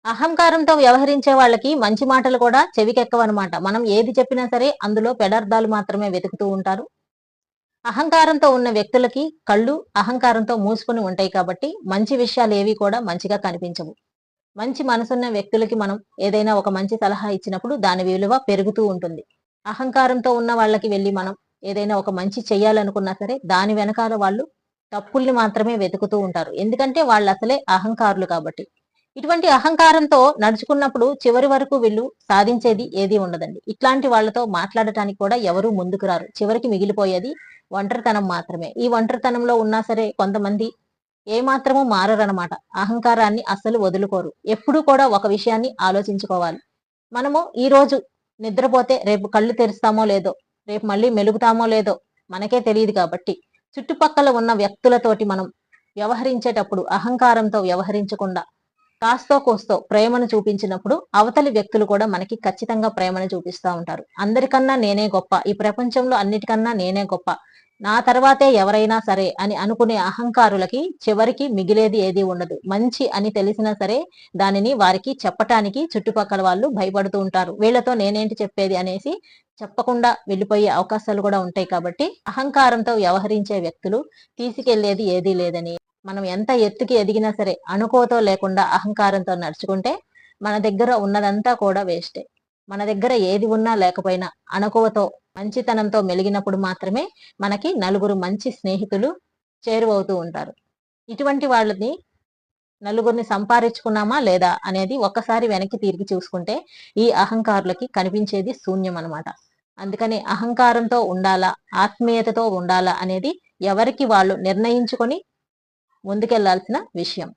అహంకారంతో వ్యవహరించే వాళ్ళకి మంచి మాటలు కూడా చెవికెక్కవనమాట. మనం ఏది చెప్పినా సరే అందులో పెడార్థాలు మాత్రమే వెతుకుతూ ఉంటారు. అహంకారంతో ఉన్న వ్యక్తులకి కళ్ళు అహంకారంతో మూసుకొని ఉంటాయి కాబట్టి మంచి విషయాలేవి కూడా మంచిగా కనిపించవు. మంచి మనసున్న వ్యక్తులకి మనం ఏదైనా ఒక మంచి సలహా ఇచ్చినప్పుడు దాని విలువ పెరుగుతూ ఉంటుంది. అహంకారంతో ఉన్న వాళ్ళకి వెళ్లి మనం ఏదైనా ఒక మంచి చెయ్యాలనుకున్నా సరే దాని వెనకాల వాళ్ళు తప్పుల్ని మాత్రమే వెతుకుతూ ఉంటారు. ఎందుకంటే వాళ్ళసలే అహంకారులు కాబట్టి. ఇటువంటి అహంకారంతో నడుచుకున్నప్పుడు చివరి వరకు వీళ్ళు సాధించేది ఏదీ ఉండదండి. ఇట్లాంటి వాళ్ళతో మాట్లాడటానికి కూడా ఎవరు ముందుకు రారు. చివరికి మిగిలిపోయేది ఒంటరితనం మాత్రమే. ఈ ఒంటరితనంలో ఉన్నా సరే కొంతమంది ఏమాత్రము మారరనమాట. అహంకారాన్ని అస్సలు వదులుకోరు. ఎప్పుడూ కూడా ఒక విషయాన్ని ఆలోచించుకోవాలి. మనము ఈరోజు నిద్రపోతే రేపు కళ్ళు తెరుస్తామో లేదో, రేపు మళ్ళీ మెలుగుతామో లేదో మనకే తెలీదు కాబట్టి, చుట్టుపక్కల ఉన్న వ్యక్తులతోటి మనం వ్యవహరించేటప్పుడు అహంకారంతో వ్యవహరించకుండా కాస్తో కూస్తో ప్రేమను చూపించినప్పుడు అవతలి వ్యక్తులు కూడా మనకి ఖచ్చితంగా ప్రేమను చూపిస్తా ఉంటారు. అందరికన్నా నేనే గొప్ప, ఈ ప్రపంచంలో అన్నిటికన్నా నేనే గొప్ప, నా తర్వాతే ఎవరైనా సరే అని అనుకునే అహంకారులకి చివరికి మిగిలేది ఏది ఉండదు. మంచి అని తెలిసినా సరే దానిని వారికి చెప్పటానికి చుట్టుపక్కల వాళ్ళు భయపడుతూ ఉంటారు. వీళ్ళతో నేనేంటి చెప్పేది అనేసి చెప్పకుండా వెళ్ళిపోయే అవకాశాలు కూడా ఉంటాయి కాబట్టి అహంకారంతో వ్యవహరించే వ్యక్తులు తీసుకెళ్లేది ఏదీ లేదని, మనం ఎంత ఎత్తుకి ఎదిగినా సరే అణుకోతో లేకుండా అహంకారంతో నడుచుకుంటే మన దగ్గర ఉన్నదంతా కూడా వేస్టే. మన దగ్గర ఏది ఉన్నా లేకపోయినా అణకువతో మంచితనంతో మెలిగినప్పుడు మాత్రమే మనకి నలుగురు మంచి స్నేహితులు చేరువవుతూ ఉంటారు. ఇటువంటి వాళ్ళని నలుగురిని సంపాదించుకున్నామా లేదా అనేది ఒక్కసారి వెనక్కి తిరిగి చూసుకుంటే ఈ అహంకారులకి కనిపించేది శూన్యం అన్నమాట. అందుకని అహంకారంతో ఉండాలా, ఆత్మీయతతో ఉండాలా అనేది ఎవరికి వాళ్ళు నిర్ణయించుకొని ముందుకెళ్లాల్సిన విషయం.